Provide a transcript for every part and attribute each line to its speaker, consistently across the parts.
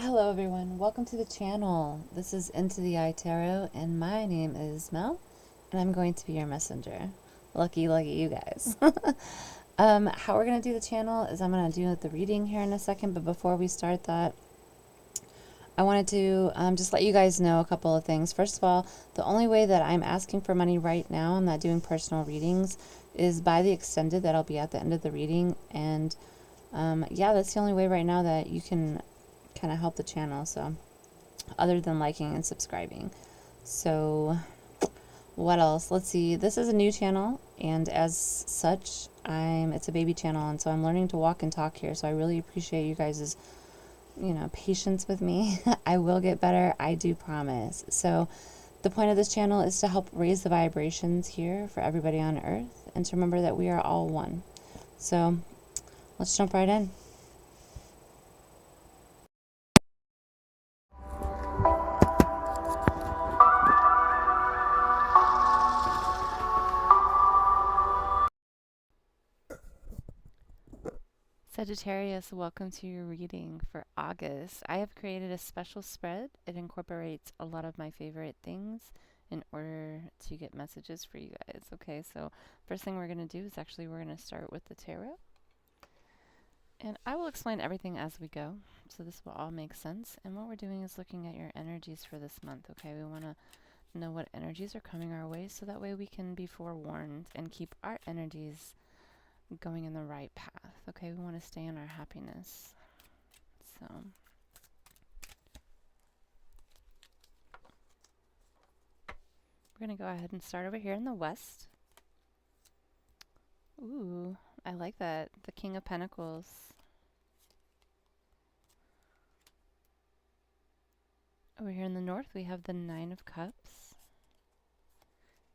Speaker 1: Hello everyone, welcome to the channel. This is Into the Eye Tarot and my name is Mel and I'm going to be your messenger. Lucky you guys. How we're going to do the channel is I'm going to do the reading here in a second, but before we start that, I wanted to just let you guys know a couple of things. First of all, the only way that I'm asking for money right now, I'm not doing personal readings, is by the extended that'll be at the end of the reading. And yeah, that's the only way right now that you can kind of help the channel, so other than liking and subscribing. So what else? Let's see. This is a new channel, and as such, it's a baby channel, and so I'm learning to walk and talk here. So I really appreciate you guys' patience with me. I will get better, I do promise. So the point of this channel is to help raise the vibrations here for everybody on earth and to remember that we are all one. So let's jump right in. Sagittarius, welcome to your reading for August. I have created a special spread. It incorporates a lot of my favorite things in order to get messages for you guys. Okay, so first thing we're going to do is we're going to start with the tarot. And I will explain everything as we go, so this will all make sense. And what we're doing is looking at your energies for this month, okay? We want to know what energies are coming our way so that way we can be forewarned and keep our energies going in the right path. Okay, we want to stay in our happiness. So we're going to go ahead and start over here in the west. Ooh, I like that. The King of Pentacles. Over here in the north, we have the Nine of Cups.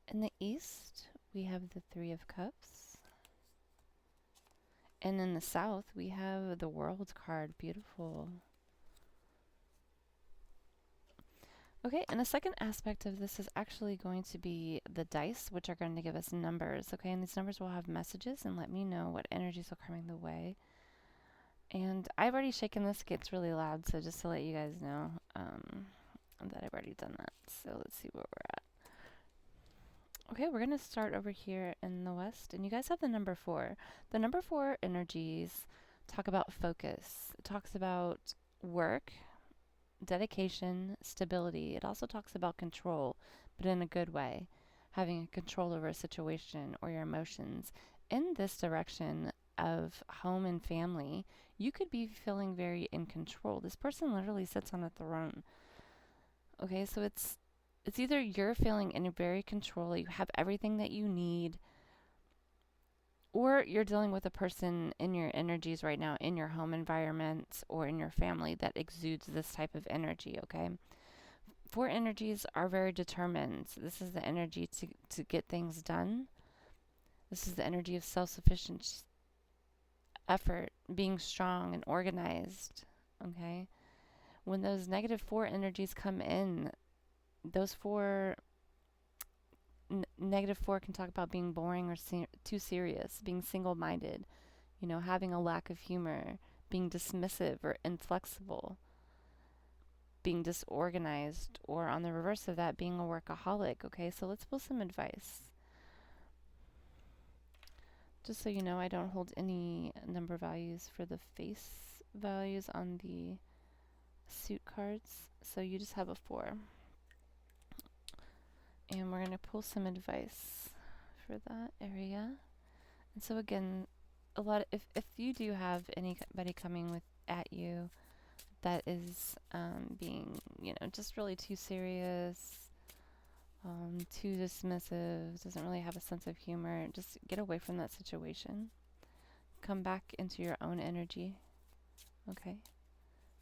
Speaker 1: In the east, we have the Three of Cups. And in the south, we have the World card. Beautiful. Okay, and the second aspect of this is actually going to be the dice, which are going to give us numbers. Okay, and these numbers will have messages and let me know what energies are coming the way. And I've already shaken this. It gets really loud, so just to let you guys know that I've already done that. So let's see where we're at. Okay, we're going to start over here in the west, and you guys have the number 4. The number 4 energies talk about focus. It talks about work, dedication, stability. It also talks about control, but in a good way, having control over a situation or your emotions. In this direction of home and family, you could be feeling very in control. This person literally sits on a throne. Okay, so it's either you're feeling in very control, you have everything that you need, or you're dealing with a person in your energies right now in your home environment or in your family that exudes this type of energy, okay? 4 energies are very determined. This is the energy to get things done. This is the energy of self-sufficient effort, being strong and organized, okay? When those negative 4 energies come in, those 4 negative 4 can talk about being boring or too serious, being single-minded, having a lack of humor, being dismissive or inflexible, being disorganized, or on the reverse of that, being a workaholic. Okay, so let's pull some advice. Just so you know, I don't hold any number values for the face values on the suit cards, so you just have a 4. And we're going to pull some advice for that area. And so again, if you do have anybody coming at you that is being, just really too serious, too dismissive, doesn't really have a sense of humor, just get away from that situation. Come back into your own energy, okay?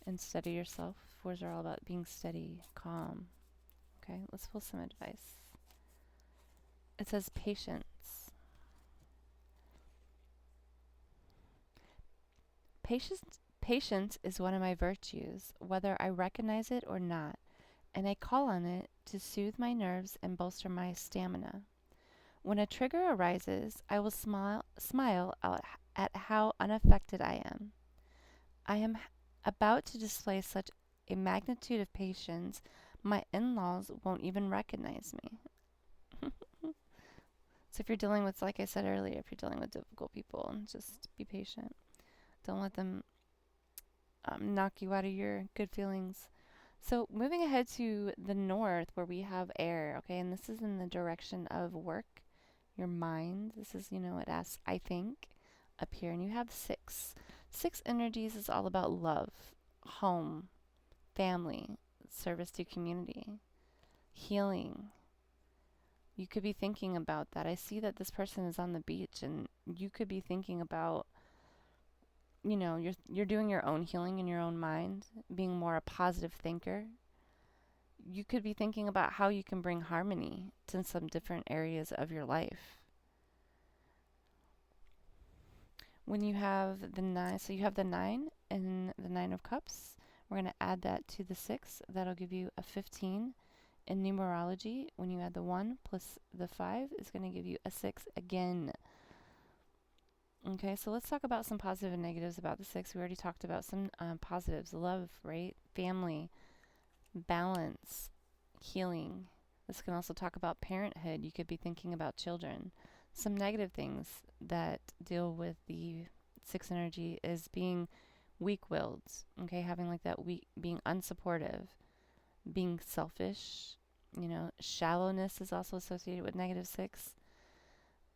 Speaker 1: And steady yourself. 4s are all about being steady, calm. Okay, let's pull some advice. It says patience. Patience is one of my virtues, whether I recognize it or not, and I call on it to soothe my nerves and bolster my stamina. When a trigger arises, I will smile at how unaffected I am. I am about to display such a magnitude of patience, my in-laws won't even recognize me. So if you're dealing with, like I said earlier, if you're dealing with difficult people, just be patient. Don't let them knock you out of your good feelings. So moving ahead to the north where we have air, okay, and this is in the direction of work, your mind. This is, it asks, I think, up here. And you have six. Six energies is all about love, home, family, service to community, healing. You could be thinking about that. I see that this person is on the beach, and you could be thinking about, you're doing your own healing in your own mind, being more a positive thinker. You could be thinking about how you can bring harmony to some different areas of your life. When you have the 9, so you have the 9 and the 9 of cups. We're going to add that to the 6. That'll give you a 15. In numerology, when you add the 1 plus the 5, it's going to give you a 6 again. Okay, so let's talk about some positive and negatives about the 6. We already talked about some positives. Love, right? Family, balance, healing. This can also talk about parenthood. You could be thinking about children. Some negative things that deal with the 6 energy is being weak-willed. Okay, having like that weak, being unsupportive, being selfish. Shallowness is also associated with negative 6.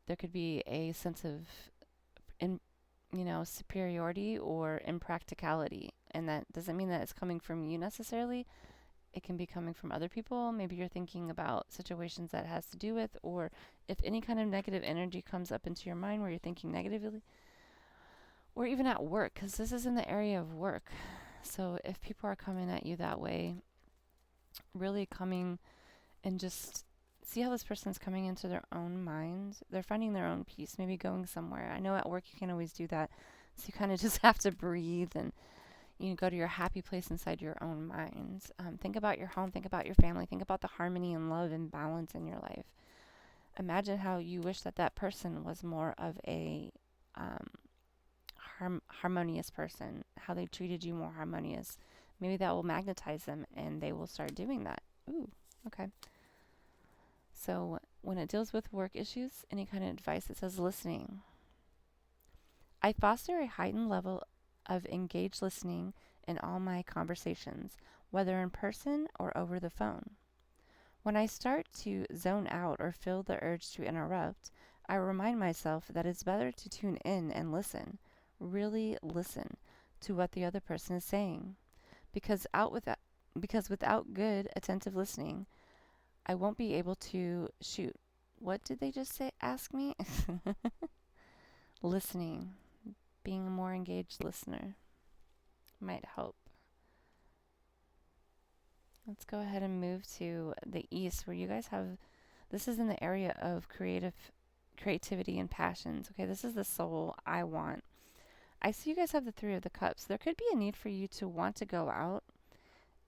Speaker 1: There could be a sense of superiority or impracticality. And that doesn't mean that it's coming from you necessarily. It can be coming from other people. Maybe you're thinking about situations that has to do with, or if any kind of negative energy comes up into your mind where you're thinking negatively, or even at work, because this is in the area of work. So if people are coming at you that way, really coming and just see how this person's coming into their own mind. They're finding their own peace, maybe going somewhere. I know at work you can't always do that. So you kind of just have to breathe and go to your happy place inside your own mind. Think about your home, think about your family, think about the harmony and love and balance in your life. Imagine how you wish that person was more of a harmonious person, how they treated you more harmonious. Maybe that will magnetize them and they will start doing that. Ooh, okay. So when it deals with work issues, any kind of advice, it says listening. I foster a heightened level of engaged listening in all my conversations, whether in person or over the phone. When I start to zone out or feel the urge to interrupt, I remind myself that it's better to tune in and listen, really listen to what the other person is saying. Because without good, attentive listening, I won't be able to shoot. What did they just say? Ask me? Listening. Being a more engaged listener might help. Let's go ahead and move to the east where you guys have, this is in the area of creativity and passions. Okay, this is the soul I want. I see you guys have the 3 of the cups. There could be a need for you to want to go out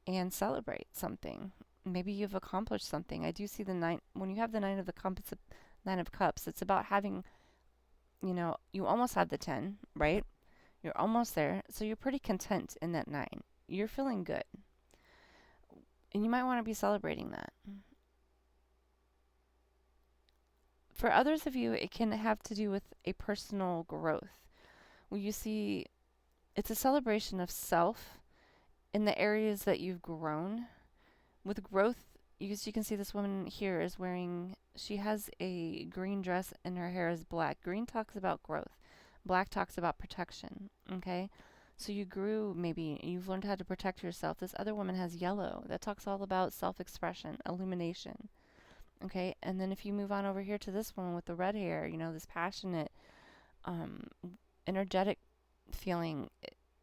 Speaker 1: and celebrate something. Maybe you've accomplished something. I do see the 9, when you have the 9 of the cups, 9 of cups, it's about having, you almost have the 10, right? You're almost there. So you're pretty content in that 9. You're feeling good. And you might want to be celebrating that. For others of you, it can have to do with a personal growth. Where you see, it's a celebration of self in the areas that you've grown. With growth, you can see this woman here is wearing, she has a green dress and her hair is black. Green talks about growth. Black talks about protection, okay? So you grew, maybe you've learned how to protect yourself. This other woman has yellow. That talks all about self-expression, illumination, okay? And then if you move on over here to this woman with the red hair, this passionate, energetic feeling,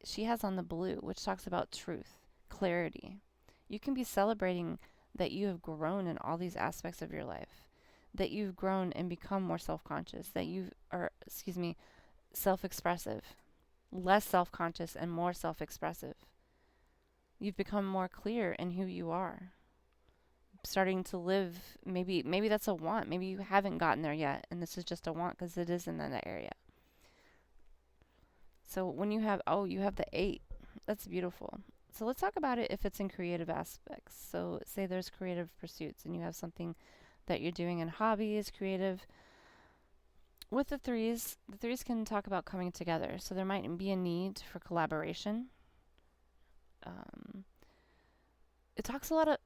Speaker 1: she has on the blue, which talks about truth, clarity. You can be celebrating that you have grown in all these aspects of your life, that you've grown and become more self-conscious, that you are, self-expressive, less self-conscious and more self-expressive. You've become more clear in who you are. Starting to live, maybe that's a want. Maybe you haven't gotten there yet, and this is just a want because it is in that area. So when you have, you have the 8. That's beautiful. So let's talk about it if it's in creative aspects. So say there's creative pursuits and you have something that you're doing in hobbies, creative. With the threes can talk about coming together. So there might be a need for collaboration. Um, it talks a lot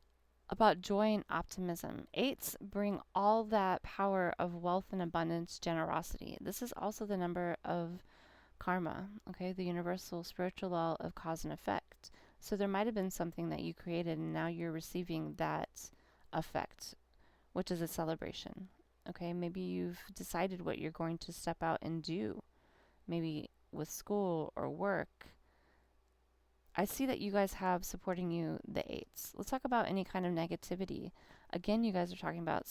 Speaker 1: about joy and optimism. Eights bring all that power of wealth and abundance, generosity. This is also the number of karma, okay, the universal spiritual law of cause and effect. So there might have been something that you created and now you're receiving that effect, which is a celebration. Okay, maybe you've decided what you're going to step out and do, maybe with school or work. I see that you guys have supporting you the eights. Let's talk about any kind of negativity. Again, you guys are talking about,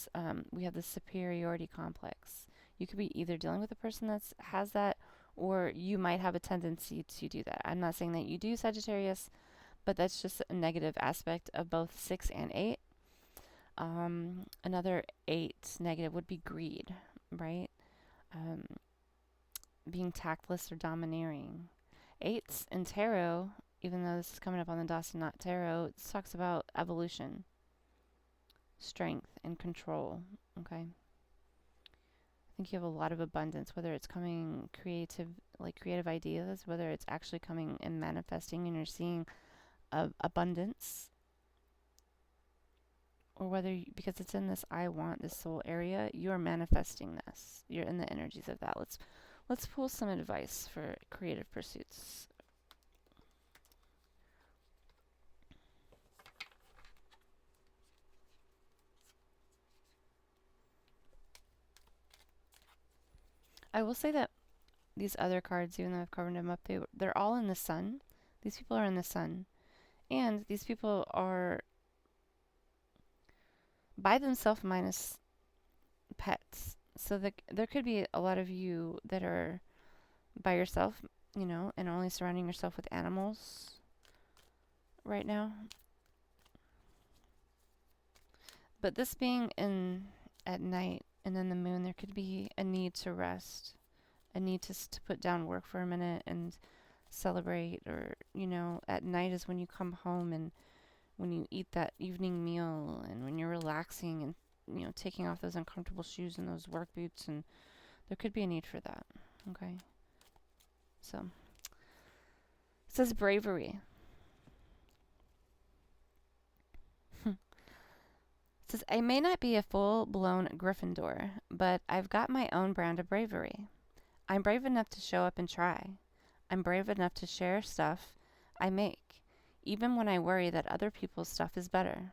Speaker 1: we have the superiority complex. You could be either dealing with a person that has that, or you might have a tendency to do that. I'm not saying that you do, Sagittarius, but that's just a negative aspect of both 6 and 8. Another 8 negative would be greed, right? Um, being tactless or domineering. 8s in tarot, even though this is coming up on the DOS and not tarot, it talks about evolution, strength, and control. Okay. I think you have a lot of abundance, whether it's coming creative ideas, whether it's actually coming and manifesting and you're seeing abundance, or whether because it's in this I want this soul area, you're manifesting this. You're in the energies of that. Let's pull some advice for creative pursuits. I will say that these other cards, even though I've covered them up, they're all in the sun. These people are in the sun. And these people are by themselves minus pets. So there could be a lot of you that are by yourself, and only surrounding yourself with animals right now. But this being in at night and then the moon, there could be a need to rest, a need to put down work for a minute and celebrate, or at night is when you come home and when you eat that evening meal and when you're relaxing and taking off those uncomfortable shoes and those work boots, and there could be a need for that. Okay. So it says bravery. It says, I may not be a full-blown Gryffindor, but I've got my own brand of bravery. I'm brave enough to show up and try. I'm brave enough to share stuff I make, even when I worry that other people's stuff is better.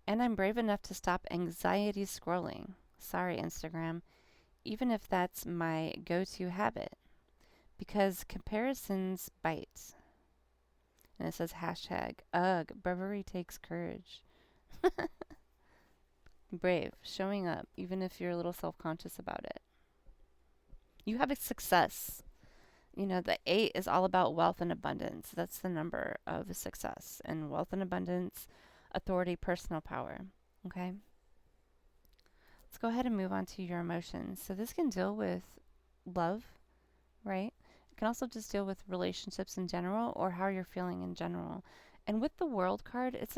Speaker 1: And I'm brave enough to stop anxiety scrolling. Sorry, Instagram. Even if that's my go-to habit. Because comparisons bite. And it says hashtag, ugh, bravery takes courage. Brave, showing up, even if you're a little self-conscious about it. You have a success. The 8 is all about wealth and abundance. That's the number of success. And wealth and abundance, authority, personal power. Okay? Let's go ahead and move on to your emotions. So this can deal with love, right? It can also just deal with relationships in general or how you're feeling in general. And with the World card, it's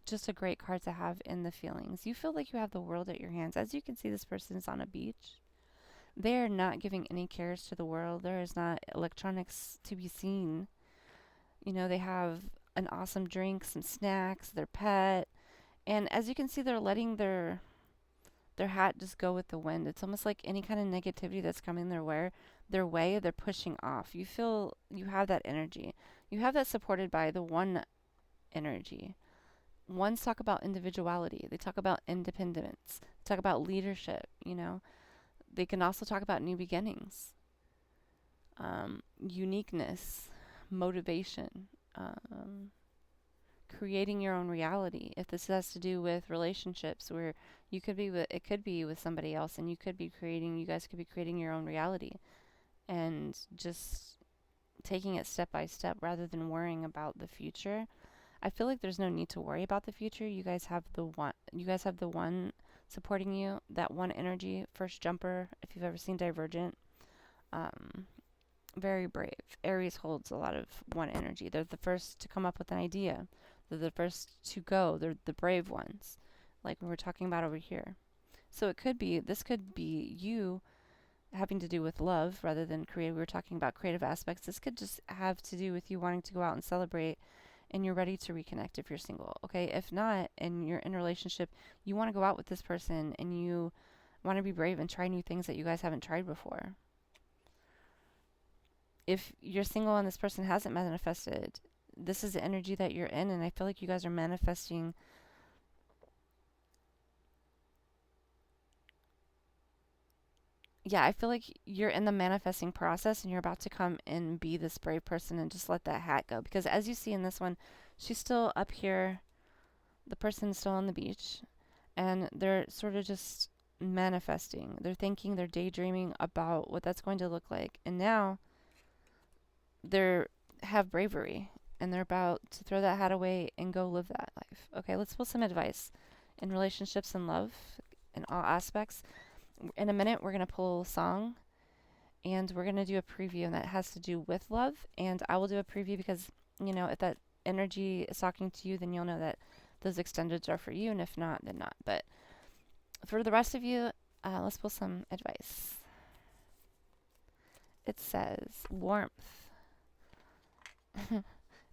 Speaker 1: just a great card to have in the feelings. You feel like you have the world at your hands. As you can see, this person is on a beach. They're not giving any cares to the world. There is not electronics to be seen. They have an awesome drink, some snacks, their pet. And as you can see, they're letting their hat just go with the wind. It's almost like any kind of negativity that's coming their way, they're pushing off. You feel you have that energy. You have that supported by the one energy. Ones talk about individuality. They talk about independence. They talk about leadership, They can also talk about new beginnings, uniqueness, motivation, creating your own reality. If this has to do with relationships where you could be with, it could be with somebody else and you guys could be creating your own reality and just taking it step by step rather than worrying about the future. I feel like there's no need to worry about the future. You guys have the one supporting you, that one energy, first jumper, if you've ever seen Divergent. very brave. Aries holds a lot of one energy. They're the first to come up with an idea. They're the first to go. They're the brave ones, like we were talking about over here. So this could be you having to do with love rather than creative. We were talking about creative aspects. This could just have to do with you wanting to go out and celebrate, and you're ready to reconnect if you're single. Okay, if not, and you're in a relationship, you want to go out with this person and you want to be brave and try new things that you guys haven't tried before. If you're single and this person hasn't manifested, this is the energy that you're in, and I feel like you guys are manifesting. Yeah, I feel like you're in the manifesting process and you're about to come and be this brave person and just let that hat go. Because as you see in this one, she's still up here. The person's still on the beach and they're sort of just manifesting. They're thinking, they're daydreaming about what that's going to look like. And now they're have bravery and they're about to throw that hat away and go live that life. Okay, let's pull some advice in relationships and love in all aspects. In a minute, we're going to pull a song and we're going to do a preview, and that has to do with love. And I will do a preview because, if that energy is talking to you, then you'll know that those extendeds are for you, and if not, then not. But for the rest of you, let's pull some advice. It says warmth. It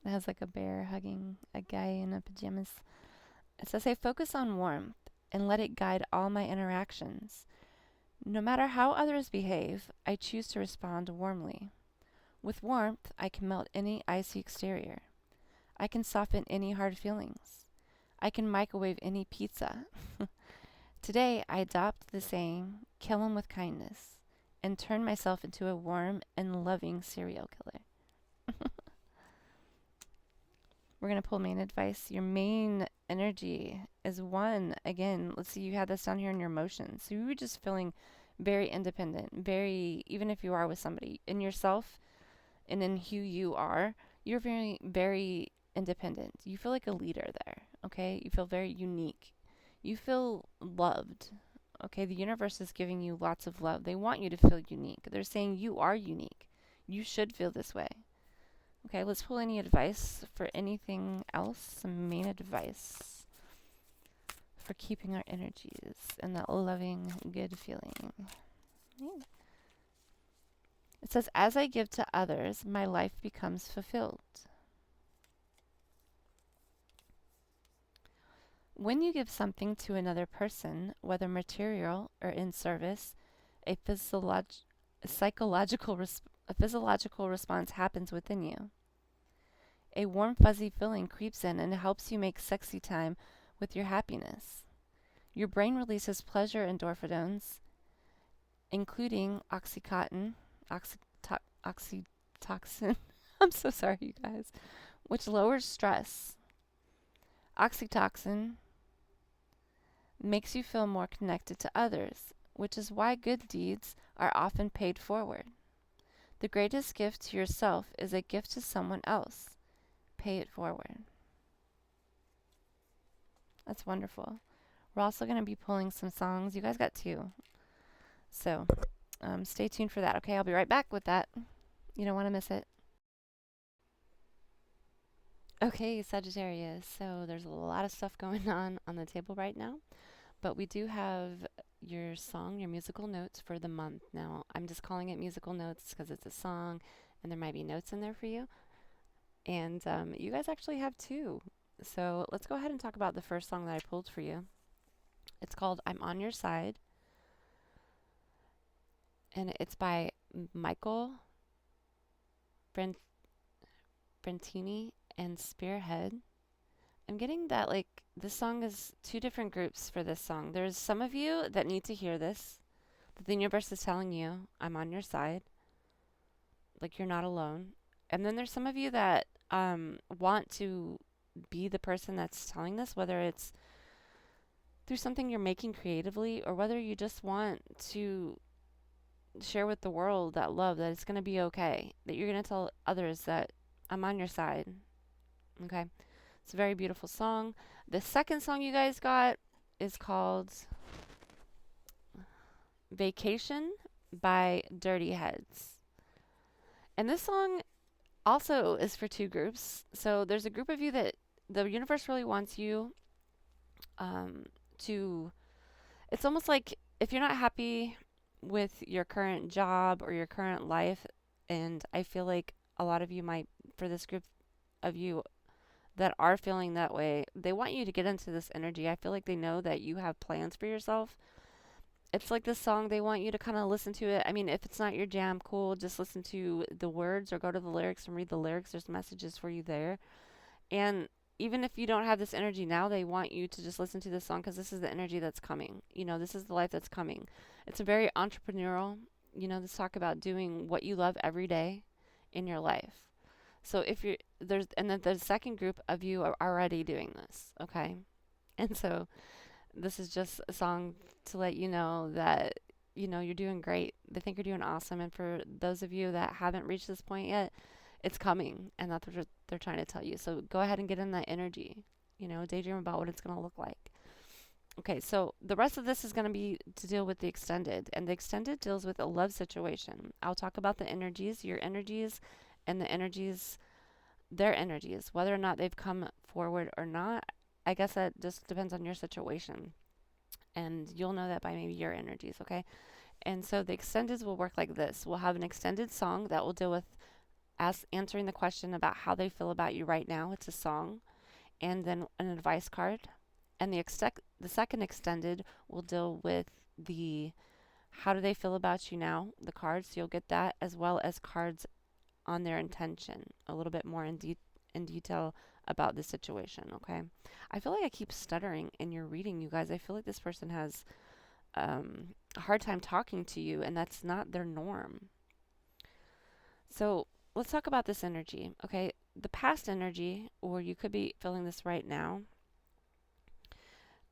Speaker 1: has like a bear hugging a guy in pajamas. It says, I focus on warmth and let it guide all my interactions. No matter how others behave, I choose to respond warmly. With warmth, I can melt any icy exterior. I can soften any hard feelings. I can microwave any pizza. Today, I adopt the saying, kill 'em with kindness, and turn myself into a warm and loving serial killer. We're going to pull main advice. Your main energy is one. Again, let's see, you had this down here in your emotions. So you were just feeling very independent, very, even if you are with somebody, in yourself and in who you are, you're very, very independent. You feel like a leader there, okay? You feel very unique. You feel loved, okay? The universe is giving you lots of love. They want you to feel unique. They're saying you are unique. You should feel this way. Okay, let's pull any advice for anything else. Some main advice for keeping our energies and that loving, good feeling. It says, as I give to others, my life becomes fulfilled. When you give something to another person, whether material or in service, a physiological response happens within you. A warm, fuzzy feeling creeps in and helps you make sexy time with your happiness. Your brain releases pleasure endorphins, including oxytocin. I'm so sorry, you guys. Which lowers stress. Oxytocin makes you feel more connected to others, which is why good deeds are often paid forward. The greatest gift to yourself is a gift to someone else. Pay it forward. That's wonderful. We're also going to be pulling some songs. You guys got two. So stay tuned for that. Okay, I'll be right back with that. You don't want to miss it. Okay, Sagittarius. So there's a lot of stuff going on the table right now. But we do have your song, your musical notes for the month. Now, I'm just calling it musical notes because it's a song and there might be notes in there for you. And you guys actually have two. So let's go ahead and talk about the first song that I pulled for you. It's called I'm on Your Side. And it's by Michael Brentini and Spearhead. I'm getting that, like, this song is two different groups for this song. There's some of you that need to hear this, that the universe is telling you, I'm on your side. Like, you're not alone. And then there's some of you that want to be the person that's telling this, whether it's through something you're making creatively or whether you just want to share with the world that love, that it's going to be okay, that you're going to tell others that I'm on your side. Okay? It's a very beautiful song. The second song you guys got is called Vacation by Dirty Heads. And this song also is for two groups. So there's a group of you that the universe really wants you um, to. It's almost like if you're not happy with your current job or your current life, and I feel like a lot of you might, for this group of you that are feeling that way, they want you to get into this energy. I feel like they know that you have plans for yourself. It's like this song, they want you to kind of listen to it. I mean, if it's not your jam, cool, just listen to the words or go to the lyrics and read the lyrics. There's messages for you there. And even if you don't have this energy now, they want you to just listen to this song because this is the energy that's coming. This is the life that's coming. It's a very entrepreneurial, this talk about doing what you love every day in your life. So if you're there's and then the second group of you are already doing this, okay? And so this is just a song to let you know that you're doing great. They think you're doing awesome, and for those of you that haven't reached this point yet, it's coming, and that's what they're trying to tell you. So go ahead and get in that energy. Daydream about what it's going to look like. Okay, so the rest of this is going to be to deal with the extended, and the extended deals with a love situation. I'll talk about the energies, your energies, and the energies, their energies, whether or not they've come forward or not. I guess that just depends on your situation. And you'll know that by maybe your energies, okay? And so the extendeds will work like this. We'll have an extended song that will deal with answering the question about how they feel about you right now. It's a song. And then an advice card. And the second extended will deal with the how do they feel about you now, the cards. So you'll get that as well as cards on their intention, a little bit more in detail about the situation, okay? I feel like I keep stuttering in your reading, you guys. I feel like this person has a hard time talking to you, and that's not their norm. So let's talk about this energy, okay? The past energy, or you could be feeling this right now,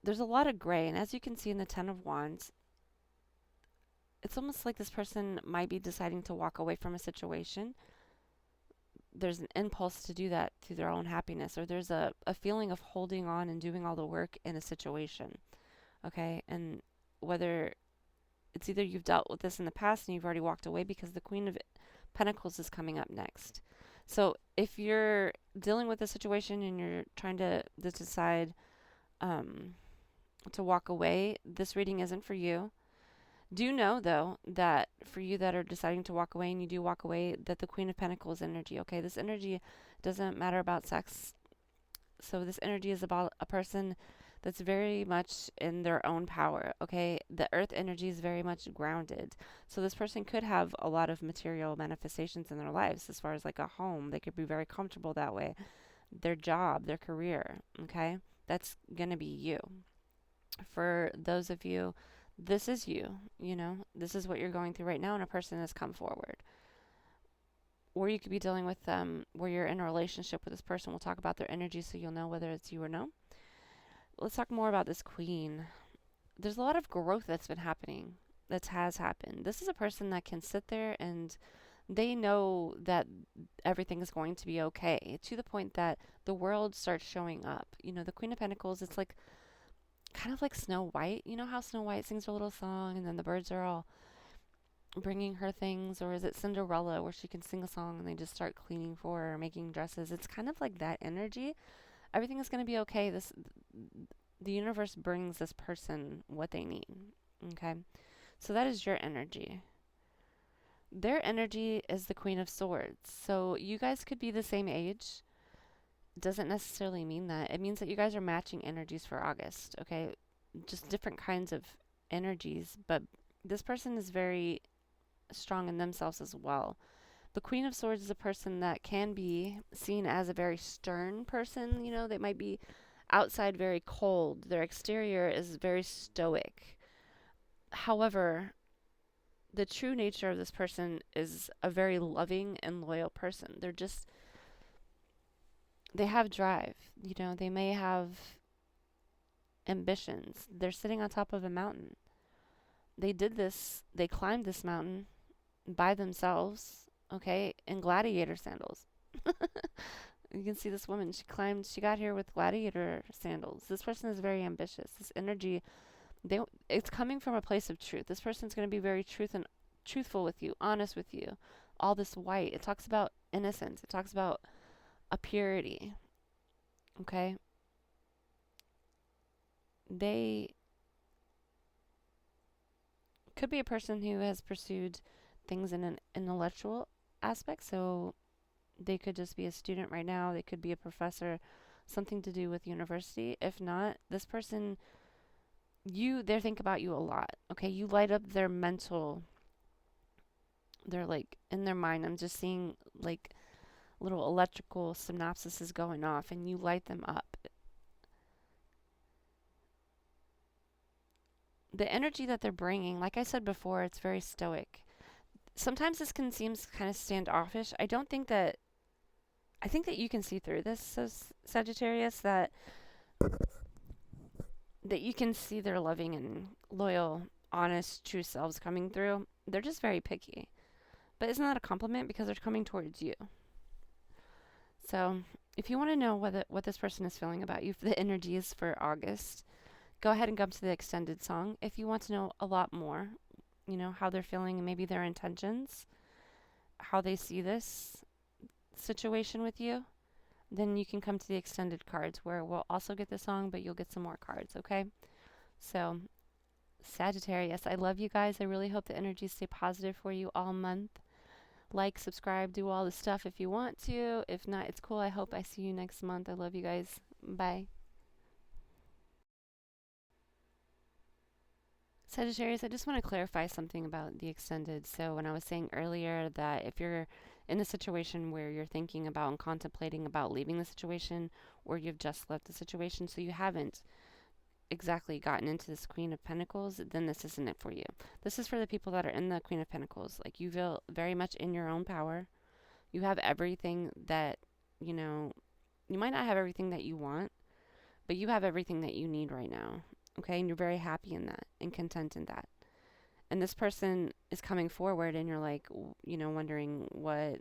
Speaker 1: there's a lot of gray, and as you can see in the Ten of Wands, it's almost like this person might be deciding to walk away from a situation. There's an impulse to do that through their own happiness, or there's a feeling of holding on and doing all the work in a situation, okay? And whether it's either you've dealt with this in the past and you've already walked away, because the Queen of Pentacles is coming up next. So if you're dealing with a situation and you're trying to decide to walk away, this reading isn't for you. Do know, though, that for you that are deciding to walk away and you do walk away, that the Queen of Pentacles energy, okay? This energy doesn't matter about sex. So this energy is about a person that's very much in their own power, okay? The earth energy is very much grounded. So this person could have a lot of material manifestations in their lives as far as like a home. They could be very comfortable that way. Their job, their career, okay? That's going to be you. For those of you, this is you, this is what you're going through right now, and a person has come forward. Or you could be dealing with where you're in a relationship with this person. We'll talk about their energy so you'll know whether it's you or no. Let's talk more about this Queen. There's a lot of growth that's been happening, that has happened. This is a person that can sit there and they know that everything is going to be okay, to the point that the world starts showing up. The Queen of Pentacles, it's like kind of like Snow White. You know how Snow White sings her little song and then the birds are all bringing her things? Or is it Cinderella where she can sing a song and they just start cleaning for her or making dresses? It's kind of like that energy. Everything is going to be okay. The universe brings this person what they need, okay? So that is your energy. Their energy is the Queen of Swords. So you guys could be the same age. Doesn't necessarily mean that. It means that you guys are matching energies for August, okay? Just different kinds of energies, but this person is very strong in themselves as well. The Queen of Swords is a person that can be seen as a very stern person. They might be outside very cold. Their exterior is very stoic. However, the true nature of this person is a very loving and loyal person. They have drive. They may have ambitions. They're sitting on top of a mountain. They climbed this mountain by themselves, okay, in gladiator sandals. You can see this woman, she got here with gladiator sandals. This person is very ambitious. This energy, it's coming from a place of truth. This person's going to be very truthful with you, honest with you, all this white. It talks about innocence. It talks about a purity. Okay? They could be a person who has pursued things in an intellectual aspect. So they could just be a student right now. They could be a professor, something to do with university. If not, this person, they think about you a lot. Okay? You light up their mental, they're like in their mind. I'm just seeing like little electrical synapses going off and you light them up. The energy that they're bringing, like I said before, it's very stoic. Sometimes this can seem kind of standoffish. I think that you can see through this, so Sagittarius, that you can see their loving and loyal, honest, true selves coming through. They're just very picky. But isn't that a compliment because they're coming towards you? So, if you want to know what this person is feeling about you, for the energies for August, go ahead and come to the extended song. If you want to know a lot more, how they're feeling and maybe their intentions, how they see this situation with you, then you can come to the extended cards where we'll also get the song, but you'll get some more cards, okay? So, Sagittarius, I love you guys. I really hope the energies stay positive for you all month. Like, subscribe, do all the stuff if you want to. If not, it's cool. I hope I see you next month. I love you guys. Bye. Sagittarius, I just want to clarify something about the extended. So when I was saying earlier that if you're in a situation where you're thinking about and contemplating about leaving the situation, or you've just left the situation, so you haven't exactly gotten into this Queen of Pentacles, then this isn't it for you. This is for the people that are in the Queen of Pentacles. Like, you feel very much in your own power. You have everything that, you might not have everything that you want, but you have everything that you need right now. Okay? And you're very happy in that and content in that. And this person is coming forward and you're like, wondering what.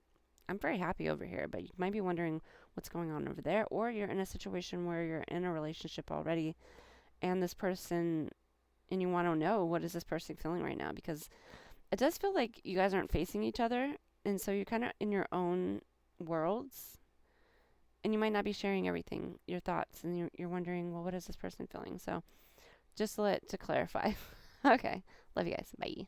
Speaker 1: I'm very happy over here, but you might be wondering what's going on over there. Or you're in a situation where you're in a relationship already and this person, and you want to know, what is this person feeling right now? Because it does feel like you guys aren't facing each other. And so you're kind of in your own worlds. And you might not be sharing everything, your thoughts. And you're wondering, well, what is this person feeling? So just to clarify. Okay. Love you guys. Bye.